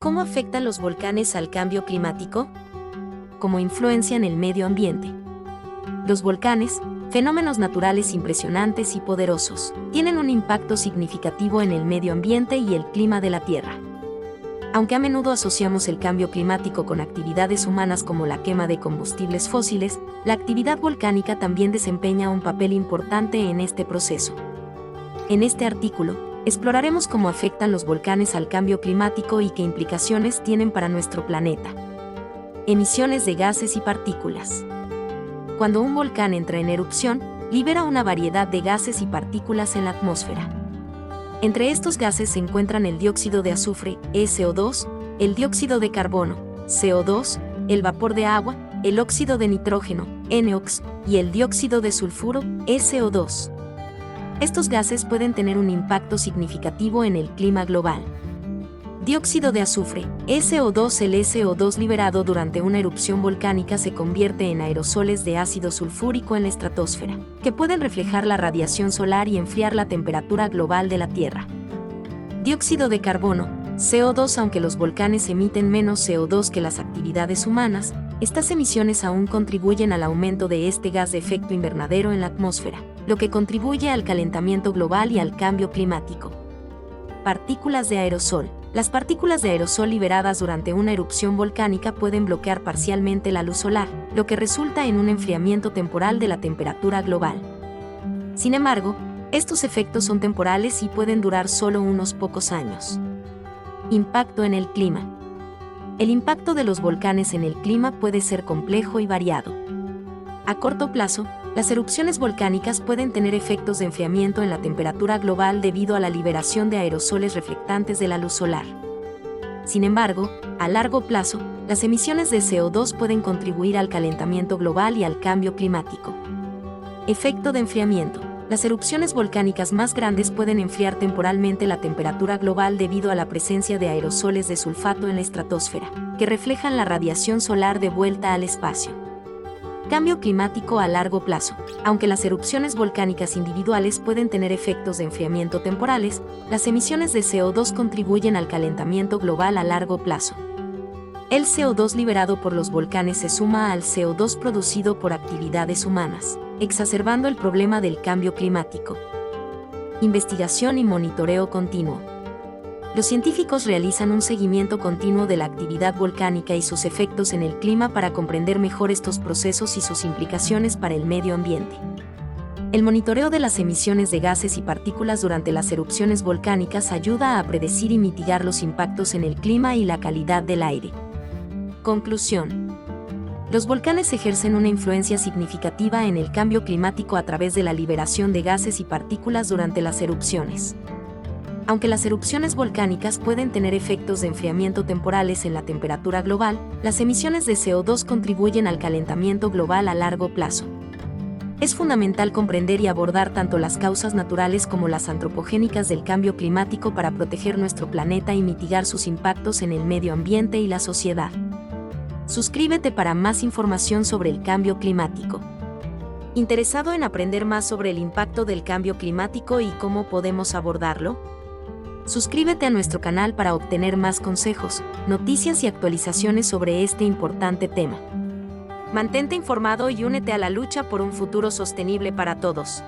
¿Cómo afectan los volcanes al cambio climático? ¿Cómo influencian el medio ambiente? Los volcanes, fenómenos naturales impresionantes y poderosos, tienen un impacto significativo en el medio ambiente y el clima de la Tierra. Aunque a menudo asociamos el cambio climático con actividades humanas como la quema de combustibles fósiles, la actividad volcánica también desempeña un papel importante en este proceso. En este artículo, exploraremos cómo afectan los volcanes al cambio climático y qué implicaciones tienen para nuestro planeta. Emisiones de gases y partículas. Cuando un volcán entra en erupción, libera una variedad de gases y partículas en la atmósfera. Entre estos gases se encuentran el dióxido de azufre, SO2, el dióxido de carbono, CO2, el vapor de agua, el óxido de nitrógeno, NOx, y el dióxido de sulfuro, SO2. Estos gases pueden tener un impacto significativo en el clima global. Dióxido de azufre, SO2. El SO2 liberado durante una erupción volcánica se convierte en aerosoles de ácido sulfúrico en la estratosfera, que pueden reflejar la radiación solar y enfriar la temperatura global de la Tierra. Dióxido de carbono, CO2. Aunque los volcanes emiten menos CO2 que las actividades humanas, estas emisiones aún contribuyen al aumento de este gas de efecto invernadero en la atmósfera, lo que contribuye al calentamiento global y al cambio climático. Partículas de aerosol. Las partículas de aerosol liberadas durante una erupción volcánica pueden bloquear parcialmente la luz solar, lo que resulta en un enfriamiento temporal de la temperatura global. Sin embargo, estos efectos son temporales y pueden durar solo unos pocos años. Impacto en el clima. El impacto de los volcanes en el clima puede ser complejo y variado. A corto plazo, las erupciones volcánicas pueden tener efectos de enfriamiento en la temperatura global debido a la liberación de aerosoles reflectantes de la luz solar. Sin embargo, a largo plazo, las emisiones de CO2 pueden contribuir al calentamiento global y al cambio climático. Efecto de enfriamiento. Las erupciones volcánicas más grandes pueden enfriar temporalmente la temperatura global debido a la presencia de aerosoles de sulfato en la estratosfera, que reflejan la radiación solar de vuelta al espacio. Cambio climático a largo plazo. Aunque las erupciones volcánicas individuales pueden tener efectos de enfriamiento temporales, las emisiones de CO2 contribuyen al calentamiento global a largo plazo. El CO2 liberado por los volcanes se suma al CO2 producido por actividades humanas, exacerbando el problema del cambio climático. Investigación y monitoreo continuo. Los científicos realizan un seguimiento continuo de la actividad volcánica y sus efectos en el clima para comprender mejor estos procesos y sus implicaciones para el medio ambiente. El monitoreo de las emisiones de gases y partículas durante las erupciones volcánicas ayuda a predecir y mitigar los impactos en el clima y la calidad del aire. Conclusión. Los volcanes ejercen una influencia significativa en el cambio climático a través de la liberación de gases y partículas durante las erupciones. Aunque las erupciones volcánicas pueden tener efectos de enfriamiento temporales en la temperatura global, las emisiones de CO2 contribuyen al calentamiento global a largo plazo. Es fundamental comprender y abordar tanto las causas naturales como las antropogénicas del cambio climático para proteger nuestro planeta y mitigar sus impactos en el medio ambiente y la sociedad. Suscríbete para más información sobre el cambio climático. ¿Interesado en aprender más sobre el impacto del cambio climático y cómo podemos abordarlo? Suscríbete a nuestro canal para obtener más consejos, noticias y actualizaciones sobre este importante tema. Mantente informado y únete a la lucha por un futuro sostenible para todos.